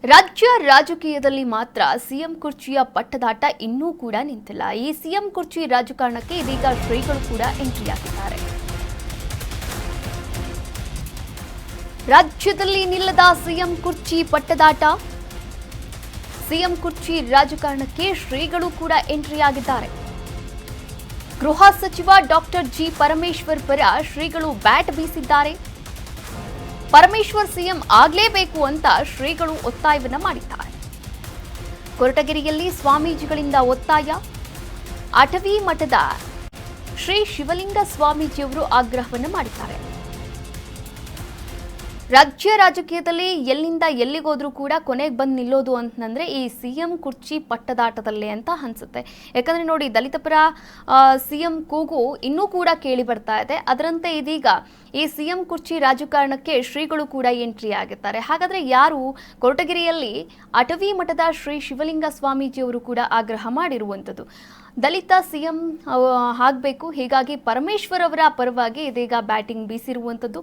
ರಾಜ್ಯ ರಾಜಕೀಯದಲ್ಲಿ ಮಾತ್ರ ಸಿಎಂ ಕುರ್ಚಿಯ ಪಟ್ಟದಾಟ ಇನ್ನೂ ಕೂಡ ನಿಂತಿಲ್ಲ. ಈ ಸಿಎಂ ಕುರ್ಚಿ ರಾಜಕಾರಣಕ್ಕೆ ಇದೀಗ ಶ್ರೀಗಳು ಕೂಡ ಎಂಟ್ರಿಯಾಗಿದ್ದಾರೆ. ರಾಜ್ಯದಲ್ಲಿ ನಿಲ್ಲದ ಸಿಎಂ ಕುರ್ಚಿ ಪಟ್ಟದಾಟ. ಸಿಎಂ ಕುರ್ಚಿ ರಾಜಕಾರಣಕ್ಕೆ ಶ್ರೀಗಳು ಕೂಡ ಎಂಟ್ರಿಯಾಗಿದ್ದಾರೆ. ಗೃಹ ಸಚಿವ ಡಾಕ್ಟರ್ ಜಿ ಪರಮೇಶ್ವರ್ ಪರ ಶ್ರೀಗಳು ಬ್ಯಾಟ್ ಬೀಸಿದ್ದಾರೆ. ಪರಮೇಶ್ವರ್ ಸಿಎಂ ಆಗಲೇಬೇಕು ಅಂತ ಶ್ರೀಗಳು ಒತ್ತಾಯವನ್ನ ಮಾಡಿದ್ದಾರೆ. ಕೊರಟಗೆರೆಯಲ್ಲಿ ಸ್ವಾಮೀಜಿಗಳಿಂದ ಒತ್ತಾಯ. ಅಟವಿ ಮಠದ ಶ್ರೀ ಶಿವಲಿಂಗ ಸ್ವಾಮೀಜಿಯವರು ಆಗ್ರಹವನ್ನು ಮಾಡಿದ್ದಾರೆ. ರಾಜ್ಯ ರಾಜಕೀಯದಲ್ಲಿ ಎಲ್ಲಿಂದ ಎಲ್ಲಿಗೋದ್ರೂ ಕೂಡ ಕೊನೆಗೆ ಬಂದು ನಿಲ್ಲೋದು ಅಂತಂದ್ರೆ ಈ ಸಿಎಂ ಕುರ್ಚಿ ಪಟ್ಟದಾಟದಲ್ಲೇ ಅಂತ ಅನ್ಸುತ್ತೆ. ಯಾಕಂದ್ರೆ ನೋಡಿ, ದಲಿತ ಪರ ಸಿಎಂ ಕೂಗು ಇನ್ನೂ ಕೂಡ ಕೇಳಿ ಬರ್ತಾ ಇದೆ. ಅದರಂತೆ ಇದೀಗ ಈ ಸಿಎಂ ಕುರ್ಚಿ ರಾಜಕಾರಣಕ್ಕೆ ಶ್ರೀಗಳು ಕೂಡ ಎಂಟ್ರಿ ಆಗಿದ್ದಾರೆ. ಹಾಗಾದ್ರೆ ಯಾರು? ಕೊರಟಗೆರೆಯಲ್ಲಿ ಅಟವಿ ಮಠದ ಶ್ರೀ ಶಿವಲಿಂಗ ಸ್ವಾಮೀಜಿಯವರು ಕೂಡ ಆಗ್ರಹ ಮಾಡಿರುವಂಥದ್ದು. ದಲಿತ ಸಿಎಂ ಆಗಬೇಕು, ಹೀಗಾಗಿ ಪರಮೇಶ್ವರ್ ಅವರ ಪರವಾಗಿ ಇದೀಗ ಬ್ಯಾಟಿಂಗ್ ಬೀಸಿರುವಂಥದ್ದು.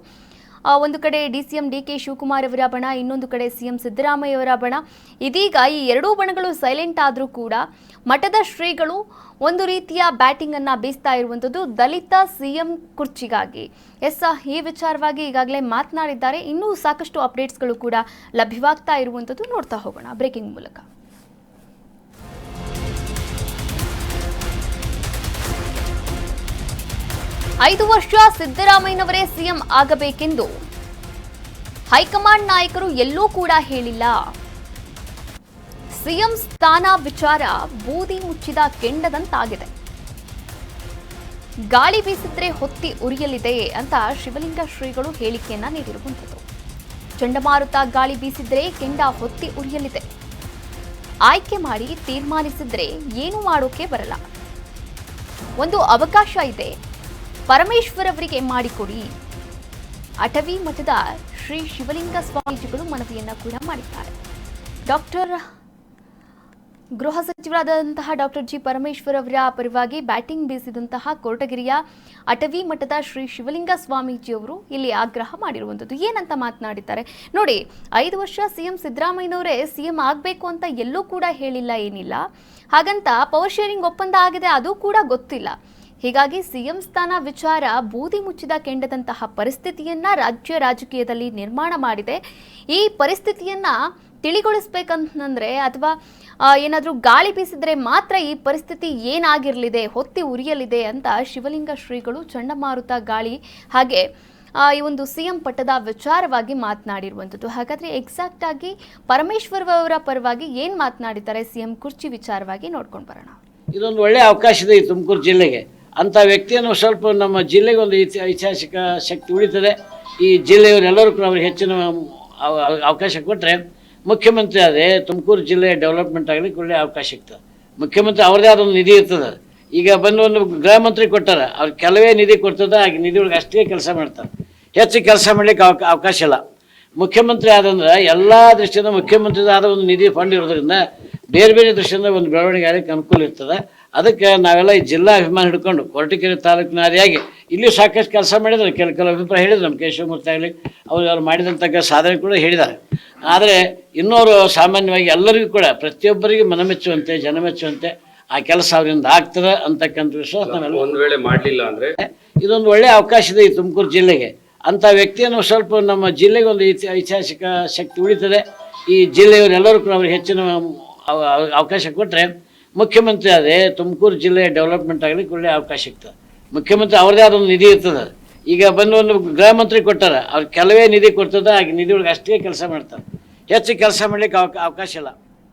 ಒಂದು ಕಡೆ ಡಿಸಿಎಂ ಡಿಕೆ ಶಿವಕುಮಾರ್ ಅವರ ಬಣ, ಇನ್ನೊಂದು ಕಡೆ ಸಿಎಂ ಸಿದ್ದರಾಮಯ್ಯ ಅವರ ಬಣ. ಇದೀಗ ಈ ಎರಡೂ ಬಣಗಳು ಸೈಲೆಂಟ್ ಆದರೂ ಕೂಡ ಮಠದ ಶ್ರೀಗಳು ಒಂದು ರೀತಿಯ ಬ್ಯಾಟಿಂಗ್ ಅನ್ನ ಬೀಸ್ತಾ ಇರುವಂಥದ್ದು ದಲಿತ ಸಿಎಂ ಕುರ್ಚಿಗಾಗಿ. ಈ ವಿಚಾರವಾಗಿ ಈಗಾಗಲೇ ಮಾತನಾಡಿದ್ದಾರೆ. ಇನ್ನೂ ಸಾಕಷ್ಟು ಅಪ್ಡೇಟ್ಸ್ಗಳು ಕೂಡ ಲಭ್ಯವಾಗ್ತಾ ಇರುವಂಥದ್ದು ನೋಡ್ತಾ ಹೋಗೋಣ ಬ್ರೇಕಿಂಗ್ ಮೂಲಕ. 5 ವರ್ಷ ಸಿದ್ದರಾಮಯ್ಯನವರೇ ಸಿಎಂ ಆಗಬೇಕೆಂದು ಹೈಕಮಾಂಡ್ ನಾಯಕರು ಎಲ್ಲೂ ಕೂಡ ಹೇಳಿಲ್ಲ. ಸಿಎಂ ಸ್ಥಾನ ವಿಚಾರ ಬೂದಿ ಮುಚ್ಚಿದ ಕೆಂಡದಂತಾಗಿದೆ. ಗಾಳಿ ಬೀಸಿದ್ರೆ ಹೊತ್ತಿ ಉರಿಯಲಿದೆ ಅಂತ ಶಿವಲಿಂಗ ಶ್ರೀಗಳು ಹೇಳಿಕೆಯನ್ನ ನೀಡಿರುವಂಥದ್ದು. ಚಂಡಮಾರುತ ಗಾಳಿ ಬೀಸಿದ್ರೆ ಕೆಂಡ ಹೊತ್ತಿ ಉರಿಯಲಿದೆ. ಆಯ್ಕೆ ಮಾಡಿ ತೀರ್ಮಾನಿಸಿದ್ರೆ ಏನು ಮಾಡೋಕೆ ಬರಲ್ಲ. ಒಂದು ಅವಕಾಶ ಇದೆ, ಪರಮೇಶ್ವರ್ ಅವರಿಗೆ ಮಾಡಿಕೊಡಿ. ಅಟವಿ ಮಠದ ಶ್ರೀ ಶಿವಲಿಂಗ ಸ್ವಾಮೀಜಿಗಳು ಮನವಿಯನ್ನ ಕೂಡ ಮಾಡಿದ್ದಾರೆ. ಗೃಹ ಸಚಿವರಾದಂತಹ ಡಾಕ್ಟರ್ ಜಿ ಪರಮೇಶ್ವರ್ ಅವರ ಪರವಾಗಿ ಬ್ಯಾಟಿಂಗ್ ಬೀಸಿದಂತಹ ಕೊರಟಗೆರೆಯ ಅಟವಿ ಮಠದ ಶ್ರೀ ಶಿವಲಿಂಗ ಸ್ವಾಮೀಜಿಯವರು ಇಲ್ಲಿ ಆಗ್ರಹ ಮಾಡಿರುವಂಥದ್ದು. ಏನಂತ ಮಾತನಾಡಿದ್ದಾರೆ ನೋಡಿ. 5 ವರ್ಷ ಸಿಎಂ ಸಿದ್ದರಾಮಯ್ಯನವರೇ ಸಿಎಂ ಆಗಬೇಕು ಅಂತ ಎಲ್ಲೂ ಕೂಡ ಹೇಳಿಲ್ಲ, ಏನಿಲ್ಲ. ಹಾಗಂತ ಪವರ್ ಶೇರಿಂಗ್ ಒಪ್ಪಂದ ಆಗಿದೆ ಅದು ಕೂಡ ಗೊತ್ತಿಲ್ಲ. ಹೀಗಾಗಿ ಸಿಎಂ ಸ್ಥಾನ ವಿಚಾರ ಬೂದಿ ಮುಚ್ಚಿದ ಕೆಂಡದಂತಹ ಪರಿಸ್ಥಿತಿಯನ್ನ ರಾಜ್ಯ ರಾಜಕೀಯದಲ್ಲಿ ನಿರ್ಮಾಣ ಮಾಡಿದೆ. ಈ ಪರಿಸ್ಥಿತಿಯನ್ನ ತಿಳಿಗೊಳಿಸ್ಬೇಕಂತಂದ್ರೆ ಅಥವಾ ಏನಾದರೂ ಗಾಳಿ ಬೀಸಿದ್ರೆ ಮಾತ್ರ ಈ ಪರಿಸ್ಥಿತಿ ಏನಾಗಿರಲಿದೆ, ಹೊತ್ತಿ ಉರಿಯಲಿದೆ ಅಂತ ಶಿವಲಿಂಗ ಶ್ರೀಗಳು ಚಂಡಮಾರುತ ಗಾಳಿ ಹಾಗೆ ಈ ಒಂದು ಸಿಎಂ ಪಟ್ಟದ ವಿಚಾರವಾಗಿ ಮಾತನಾಡಿರುವಂಥದ್ದು. ಹಾಗಾದ್ರೆ ಎಕ್ಸಾಕ್ಟ್ ಆಗಿ ಪರಮೇಶ್ವರ್ ಅವರ ಪರವಾಗಿ ಏನ್ ಮಾತನಾಡಿದ್ದಾರೆ ಸಿಎಂ ಕುರ್ಚಿ ವಿಚಾರವಾಗಿ ನೋಡ್ಕೊಂಡು ಬರೋಣ. ಇದೊಂದು ಒಳ್ಳೆಯ ಅವಕಾಶ ಇದೆ ಈ ತುಮಕೂರು ಜಿಲ್ಲೆಗೆ. ಅಂಥ ವ್ಯಕ್ತಿಯನ್ನು ಸ್ವಲ್ಪ ನಮ್ಮ ಜಿಲ್ಲೆಗೆ ಒಂದು ಐತಿಹಾಸಿಕ ಶಕ್ತಿ ಉಳಿತದೆ. ಈ ಜಿಲ್ಲೆಯವರೆಲ್ಲರೂ ಕೂಡ ಅವ್ರಿಗೆ ಹೆಚ್ಚಿನ ಅವಕಾಶ ಕೊಟ್ಟರೆ ಮುಖ್ಯಮಂತ್ರಿ ಆದರೆ ತುಮಕೂರು ಜಿಲ್ಲೆಯ ಡೆವಲಪ್ಮೆಂಟ್ ಆಗಲಿಕ್ಕೆ ಒಳ್ಳೆಯ ಅವಕಾಶ ಸಿಗ್ತದೆ. ಮುಖ್ಯಮಂತ್ರಿ ಅವ್ರದ್ದೇ ಆದೊಂದು ನಿಧಿ ಇರ್ತದೆ. ಈಗ ಬಂದು ಒಂದು ಗೃಹ ಮಂತ್ರಿ ಕೊಟ್ಟಾರೆ, ಅವ್ರು ಕೆಲವೇ ನಿಧಿ ಕೊಡ್ತದೆ. ಆ ನಿಧಿ ಒಳಗೆ ಅಷ್ಟೇ ಕೆಲಸ ಮಾಡ್ತಾರೆ, ಹೆಚ್ಚು ಕೆಲಸ ಮಾಡಲಿಕ್ಕೆ ಅವಕಾಶ ಇಲ್ಲ. ಮುಖ್ಯಮಂತ್ರಿ ಆದಂದ್ರೆ ಎಲ್ಲ ದೃಷ್ಟಿಯಿಂದ ಮುಖ್ಯಮಂತ್ರಿದ ಆದ ಒಂದು ನಿಧಿ ಫಂಡ್ ಇರೋದ್ರಿಂದ ಬೇರೆ ಬೇರೆ ದೃಷ್ಟಿಯಿಂದ ಒಂದು ಬೆಳವಣಿಗೆ ಆಗಲಿಕ್ಕೆ ಅನುಕೂಲ ಇರ್ತದೆ. ಅದಕ್ಕೆ ನಾವೆಲ್ಲ ಈ ಜಿಲ್ಲಾ ಅಭಿಮಾನ ಹಿಡ್ಕೊಂಡು ಕೊರಟಗೆರೆ ತಾಲೂಕಿನ ಆದಿಯಾಗಿ ಇಲ್ಲಿ ಸಾಕಷ್ಟು ಕೆಲಸ ಮಾಡಿದ್ದಾರೆ. ಕೆಲವು ಅಭಿಪ್ರಾಯ ಹೇಳಿದ್ರು ನಮ್ಮ ಕೇಶವಮೂರ್ತಿ ಆಗಲಿ ಅವ್ರು ಮಾಡಿದಂಥ ಸಾಧನೆ ಕೂಡ ಹೇಳಿದ್ದಾರೆ. ಆದರೆ ಇನ್ನೋರು ಸಾಮಾನ್ಯವಾಗಿ ಎಲ್ಲರಿಗೂ ಕೂಡ ಪ್ರತಿಯೊಬ್ಬರಿಗೆ ಮನಮೆಚ್ಚುವಂತೆ ಜನ ಮೆಚ್ಚುವಂತೆ ಆ ಕೆಲಸ ಅವರಿಂದ ಆಗ್ತದೆ ಅಂತಕ್ಕಂಥ ವಿಶ್ವಾಸ ನಾವೆಲ್ಲ. ಒಂದು ವೇಳೆ ಮಾಡಲಿಲ್ಲ ಅಂದರೆ ಇದೊಂದು ಒಳ್ಳೆಯ ಅವಕಾಶ ಇದೆ ಈ ತುಮಕೂರು ಜಿಲ್ಲೆಗೆ. ಅಂಥ ವ್ಯಕ್ತಿಯನ್ನು ಸ್ವಲ್ಪ ನಮ್ಮ ಜಿಲ್ಲೆಗೆ ಒಂದು ಐತಿಹಾಸಿಕ ಶಕ್ತಿ ಉಳಿತದೆ. ಈ ಜಿಲ್ಲೆಯವರೆಲ್ಲರೂ ಕೂಡ ಅವ್ರಿಗೆ ಹೆಚ್ಚಿನ ಅವಕಾಶ ಕೊಟ್ಟರೆ ಮುಖ್ಯಮಂತ್ರಿ ಆದರೆ ತುಮಕೂರು ಜಿಲ್ಲೆಯ ಡೆವಲಪ್ಮೆಂಟ್ ಆಗಲಿಕ್ಕೆ ಒಳ್ಳೆಯ ಅವಕಾಶ ಸಿಗ್ತದೆ. ಮುಖ್ಯಮಂತ್ರಿ ಅವ್ರದ್ದೇ ಆದೊಂದು ನಿಧಿ ಇರ್ತದೆ. ಈಗ ಬಂದು ಒಂದು ಗೃಹ ಮಂತ್ರಿ ಕೊಟ್ಟಾರೆ, ಅವ್ರು ಕೆಲವೇ ನಿಧಿ ಕೊಡ್ತದೆ. ಆ ನಿಧಿ ಒಳಗೆ ಅಷ್ಟೇ ಕೆಲಸ ಮಾಡ್ತಾರೆ, ಹೆಚ್ಚು ಕೆಲಸ ಮಾಡಲಿಕ್ಕೆ ಅವಕಾಶ ಇಲ್ಲ.